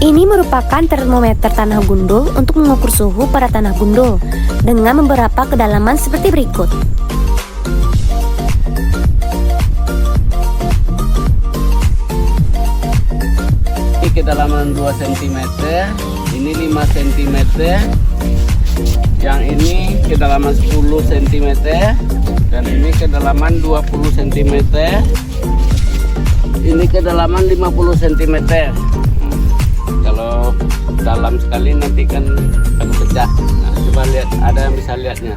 Ini merupakan termometer tanah gundul untuk mengukur suhu pada tanah gundul dengan beberapa kedalaman seperti berikut. Ini kedalaman 2 cm, ini 5 cm, yang ini kedalaman 10 cm, dan ini kedalaman 20 cm, ini kedalaman 50 cm. Kalau dalam sekali nanti kan akan pecah. Nah, coba lihat, ada yang bisa lihatnya.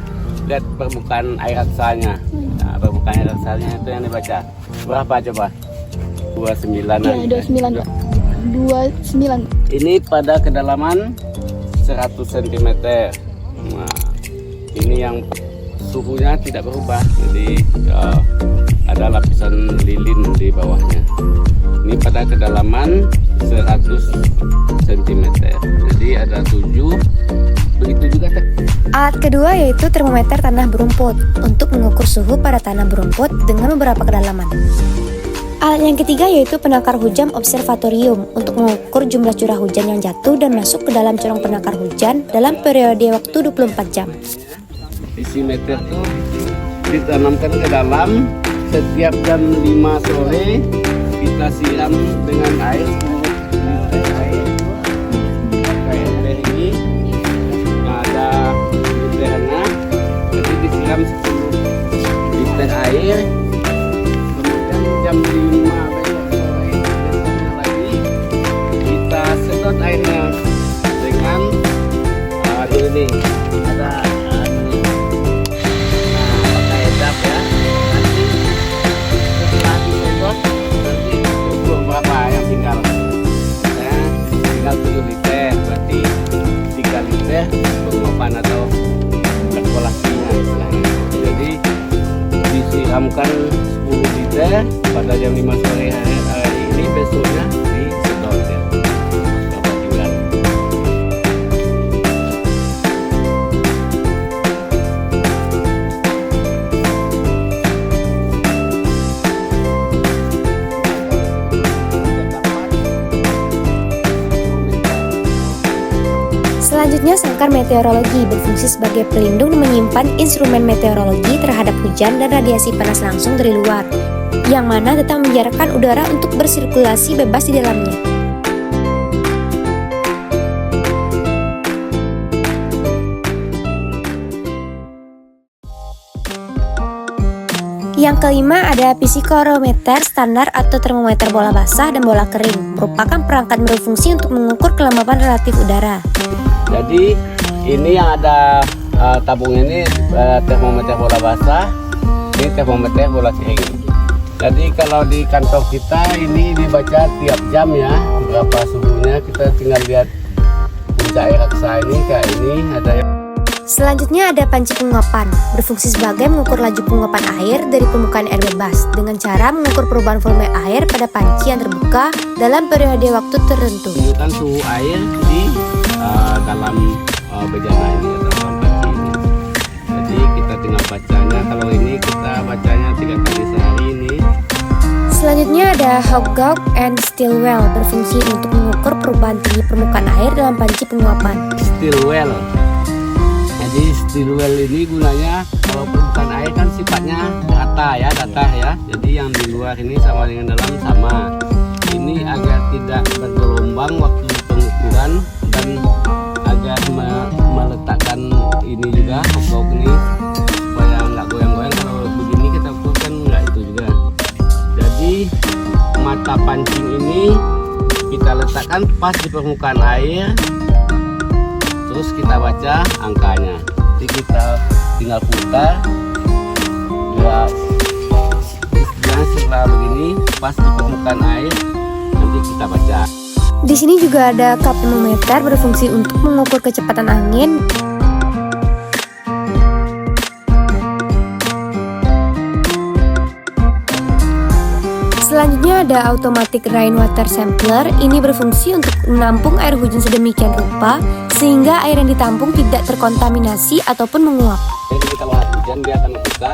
Lihat permukaan air raksanya. Nah, permukaan air raksanya itu yang dibaca. Berapa coba? 29. Ya, 29. Ini pada kedalaman 100 cm. Nah, ini yang suhunya tidak berubah. Jadi ada lapisan lilin di bawahnya. Ini pada kedalaman 100 cm. Jadi ada 7. Begitu juga. Alat kedua yaitu termometer tanah berumput untuk mengukur suhu pada tanah berumput dengan beberapa kedalaman. Alat yang ketiga yaitu penakar hujan observatorium untuk mengukur jumlah curah hujan yang jatuh dan masuk ke dalam corong penakar hujan dalam periode waktu 24 jam. Isi meter itu ditanamkan ke dalam. Setiap jam 5 sore kita siram dengan air 10 liter air pakai ember ini. Nah, ada liternya, jadi disiram 10 liter air. Kemudian jam 5 sore besoknya lagi kita sedot airnya dengan ini ada pakai edap ya. Berapa yang tinggal? Tinggal 7 liter, berarti 3 liter penguapan atau kalkulasinya istilahnya. Jadi disiramkan 10 liter pada jam 5 sore hari ini, besoknya disedot ya. Berapa tinggal? Selanjutnya, sangkar meteorologi berfungsi sebagai pelindung dan menyimpan instrumen meteorologi terhadap hujan dan radiasi panas langsung dari luar, yang mana tetap membiarkan udara untuk bersirkulasi bebas di dalamnya. Yang kelima ada psikorometer standar atau termometer bola basah dan bola kering, merupakan perangkat berfungsi untuk mengukur kelembapan relatif udara. Jadi ini yang ada tabung ini termometer bola basah, ini termometer bola kering. Jadi kalau di kantor kita ini dibaca tiap jam ya berapa suhunya. Kita tinggal lihat puncak air raksa ini kayak ini ada yang. Selanjutnya ada panci penguapan, berfungsi sebagai mengukur laju penguapan air dari permukaan air bebas dengan cara mengukur perubahan volume air pada panci yang terbuka dalam periode waktu tertentu. Menunjukkan suhu air di dalam bejana ini atau dalam panci ini. Jadi kita tinggal bacanya. Kalau ini kita bacanya 3 kali sehari ini. Selanjutnya ada Hauck and Stilwell, berfungsi untuk mengukur perubahan tinggi permukaan air dalam panci penguapan. Stilwell. Jadi Stilwell ini gunanya kalau permukaan air kan sifatnya rata ya. Jadi yang di luar ini sama dengan dalam sama. Ini agar tidak bergelombang waktu pengukuran dan agar meletakkan ini juga Hauck ini supaya nggak goyang-goyang. Kalau begini kita ukur kan nggak itu juga. Jadi mata pancing ini kita letakkan pas di permukaan air. Terus kita baca angkanya. Jadi kita tinggal putar. Ya, pas di permukaan air nanti kita baca. Di sini juga ada cup thermometer berfungsi untuk mengukur kecepatan angin. Selanjutnya ada automatic rainwater sampler. Ini berfungsi untuk menampung air hujan sedemikian rupa sehingga air yang ditampung tidak terkontaminasi ataupun menguap. Jadi kalau hujan dia akan membuka,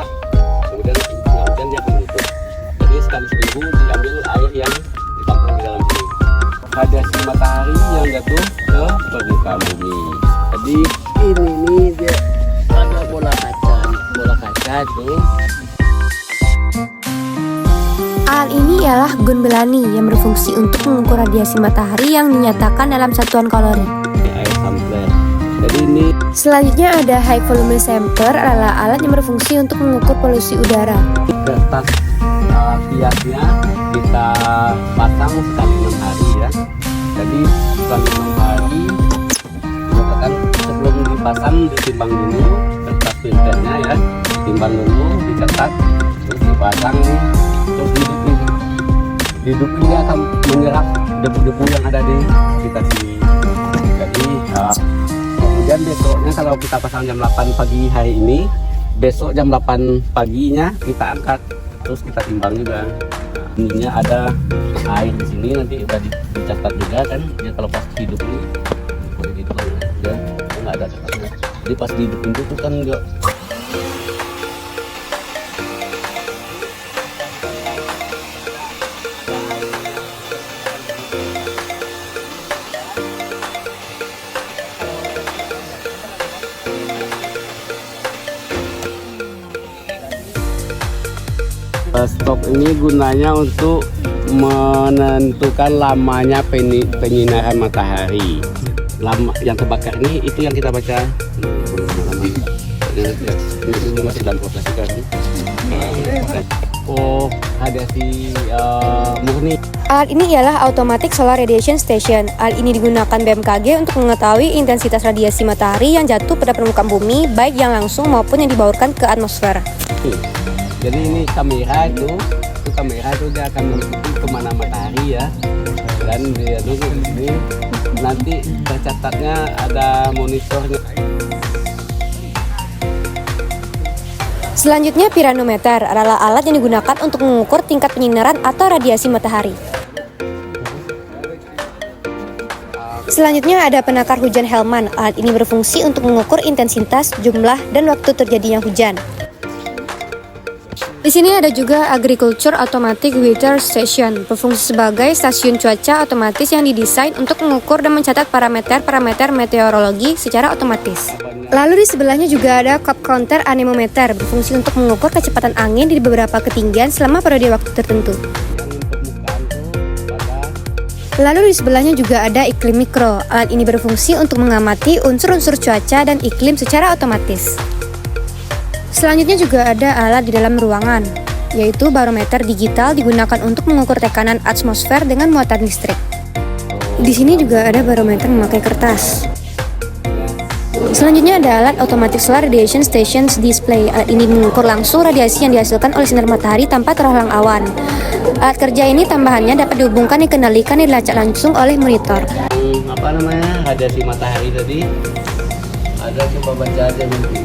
kemudian tengah hujan dia akan menutup. Jadi sekali seminggu diambil air yang ditampung di dalam sini. Radiasi matahari yang jatuh ke permukaan bumi. Jadi ini nih dia ada bola kaca itu. Alat ini ialah gun Belani yang berfungsi untuk mengukur radiasi matahari yang dinyatakan dalam satuan kalori. Air sampler. Jadi ini Selanjutnya ada high volume sampler adalah alat yang berfungsi untuk mengukur polusi udara. kertas hiasnya kita pasang sekali 6 hari ya. Jadi sekali 6 hari dikatakan sebelum dipasang ditimbang dulu kertas filternya ya, ditimbang dulu, dicetak, terus dipasang nih, terus hidup ini akan menyerap debu-debu yang ada di sekitar sini. Jadi kemudian besoknya kalau kita pasang jam 8 pagi hari ini, besok jam 8 paginya kita angkat, terus kita timbang juga. Ininya ada air di sini, nanti udah dicatat juga kan. Ya kalau pas hidup ini boleh hidup ya, nggak ada catatnya. Jadi pas hidup itu tuh kan enggak. Stop ini gunanya untuk menentukan lamanya penyinaran matahari. Lama yang terbakar ini itu yang kita baca. Ini masih dalam proses kan. Oh, radiasi murni. Alat ini ialah Automatic Solar Radiation Station. Alat ini digunakan BMKG untuk mengetahui intensitas radiasi matahari yang jatuh pada permukaan bumi, baik yang langsung maupun yang dibaurkan ke atmosfer. Jadi ini kamera itu kamera itu dia akan mengikuti kemana matahari ya, dan dia dulu ini nanti tercatatnya ada monitornya. Selanjutnya piranometer adalah alat yang digunakan untuk mengukur tingkat penyinaran atau radiasi matahari. Selanjutnya ada penakar hujan Hellman. Alat ini berfungsi untuk mengukur intensitas, jumlah, dan waktu terjadinya hujan. Di sini ada juga Agriculture Automatic Weather Station, berfungsi sebagai stasiun cuaca otomatis yang didesain untuk mengukur dan mencatat parameter meteorologi secara otomatis. Lalu di sebelahnya juga ada Cup Counter Anemometer, berfungsi untuk mengukur kecepatan angin di beberapa ketinggian selama periode waktu tertentu. Lalu di sebelahnya juga ada Iklim Mikro. Alat ini berfungsi untuk mengamati unsur-unsur cuaca dan iklim secara otomatis. Selanjutnya juga ada alat di dalam ruangan, yaitu barometer digital digunakan untuk mengukur tekanan atmosfer dengan muatan listrik. Di sini juga ada barometer memakai kertas. Selanjutnya ada alat Automatic Solar Radiation Stations Display. Alat ini mengukur langsung radiasi yang dihasilkan oleh sinar matahari tanpa terhalang awan. Alat kerja ini tambahannya dapat dihubungkan, dikendalikan, dan dilacak langsung oleh monitor. Apa namanya, radiasi matahari tadi ada, coba baca aja nanti.